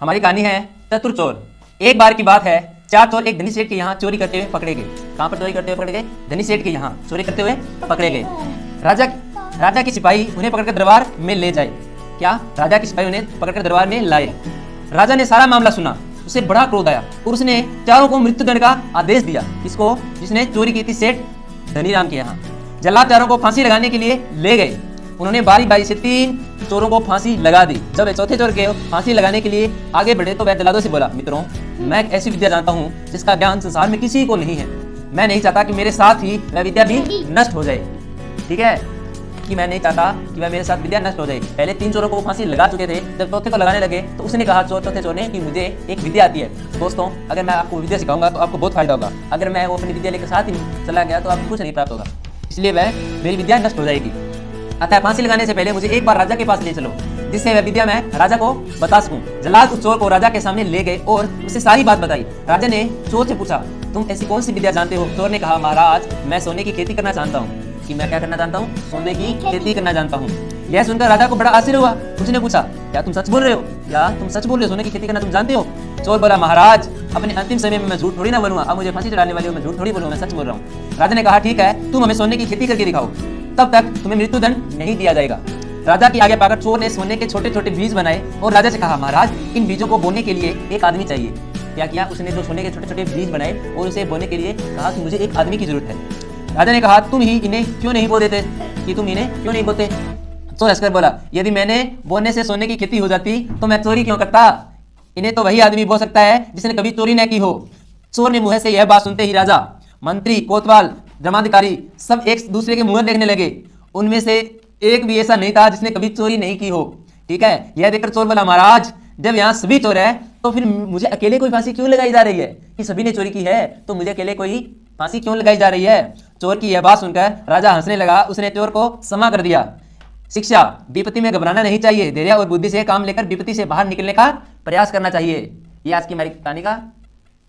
हमारी कहानी है चतुर चोर। एक बार की बात है, चार चोर एक धनी सेठ के यहाँ चोरी करते हुए पकड़े गए। कहाँ पर चोरी करते हुए पकड़े गए? धनी सेठ के यहाँ चोरी करते हुए पकड़े गए। राजा के सिपाही उन्हें पकड़कर दरबार में ले जाए। क्या? राजा के सिपाही उन्हें पकड़कर दरबार में लाए। राजा ने सारा मामला सुना, उसे बड़ा क्रोध आया और उसने चारों को मृत्युदंड का आदेश दिया। किसको? जिसने चोरी की थी सेठ धनीराम के यहाँ। जल्लाद चारों को फांसी लगाने के लिए ले गए। उन्होंने बारी बारी से 3 चोरों को फांसी लगा दी। जब चौथे चोर के फांसी लगाने के लिए आगे बढ़े तो वह जल्लादों से बोला, मित्रों, मैं एक ऐसी विद्या जानता हूँ जिसका ज्ञान संसार में किसी को नहीं है। मैं नहीं चाहता कि मेरे साथ ही वह विद्या भी नष्ट हो जाए। ठीक है, कि मैं नहीं चाहता कि वह मेरे साथ विद्या नष्ट हो जाए। पहले 3 चोरों को फांसी लगा चुके थे, जब चौथे को लगाने लगे तो उसने कहा चौथे चोर ने कि मुझे एक विद्या आती है। दोस्तों, अगर मैं आपको विद्या सिखाऊंगा तो आपको बहुत फायदा होगा। अगर मैं वो अपनी विद्या लेकर साथ ही चला गया तो आपको कुछ नहीं प्राप्त होगा, इसलिए वह मेरी विद्या नष्ट हो जाएगी। अतः फांसी लगाने से पहले मुझे एक बार राजा के पास ले चलो, जिससे वह विद्या मैं राजा को बता सकूं। जल्लाद उस चोर को राजा के सामने ले गए और उसे सारी बात बताई। राजा ने चोर से पूछा, तुम ऐसी कौन सी विद्या जानते हो? चोर ने कहा, महाराज, मैं सोने की खेती करना जानता हूँ। कि मैं क्या करना जानता हूँ? सोने की खेती करना जानता हूँ। यह सुनकर राजा को बड़ा आश्चर्य हुआ। उसने पूछा, क्या तुम सच बोल रहे हो? क्या तुम सच बोल रहे हो? सोने की खेती करना तुम जानते हो? चोर बोला, महाराज, अपने अंतिम समय में मैं झूठ थोड़ी ना बोलूंगा। अब मुझे फांसी चढ़ाने वाले हो, मैं झूठ थोड़ी बोलूंगा, मैं सच बोल रहा हूँ। राजा ने कहा, ठीक है, तुम हमें सोने की खेती करके दिखाओ, तब तक तुम्हें मृत्युदंड नहीं दिया जाएगा। राजा की आगे पाकर चोर ने सोने के छोटे छोटे बीज बनाए और राजा से कहा, महाराज, इन बीजों को बोने के लिए एक आदमी चाहिए। क्या किया उसने? जो सोने के छोटे छोटे बीज बनाए और उसे बोने के लिए कहा कि मुझे एक आदमी की जरूरत है। राजा ने कहा, तुम ही इन्हें क्यों नहीं बो देते? कि तुम इन्हें क्यों नहीं बोते? चोर हंसकर बोला, यदि मैंने बोने से सोने की खेती हो जाती तो मैं चोरी क्यों करता? इन्हें तो वही आदमी बो सकता है जिसने कभी चोरी न की हो। चोर ने मुंह से यह बात सुनते ही राजा, मंत्री, कोतवाल, धर्माधिकारी सब एक दूसरे के मुंह देखने लगे। उनमें से एक भी ऐसा नहीं था जिसने कभी चोरी नहीं की हो। ठीक है, यह देखकर चोर बोला, महाराज, जब यहाँ सभी चोर है तो फिर मुझे अकेले कोई फांसी क्यों लगाई जा रही है? कि सभी ने चोरी की है तो मुझे अकेले कोई फांसी क्यों लगाई जा रही है? चोर की यह बात सुनकर राजा हंसने लगा। उसने चोर को क्षमा कर दिया। शिक्षा, विपत्ति में घबराना नहीं चाहिए। धैर्य और बुद्धि से काम लेकर विपत्ति से बाहर निकलने का प्रयास करना चाहिए। ये आज की हमारी कहानी का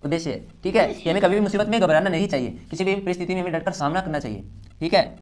उद्देश्य है। ठीक है, कि हमें कभी भी मुसीबत में घबराना नहीं चाहिए, किसी भी परिस्थिति में हमें डटकर सामना करना चाहिए। ठीक है।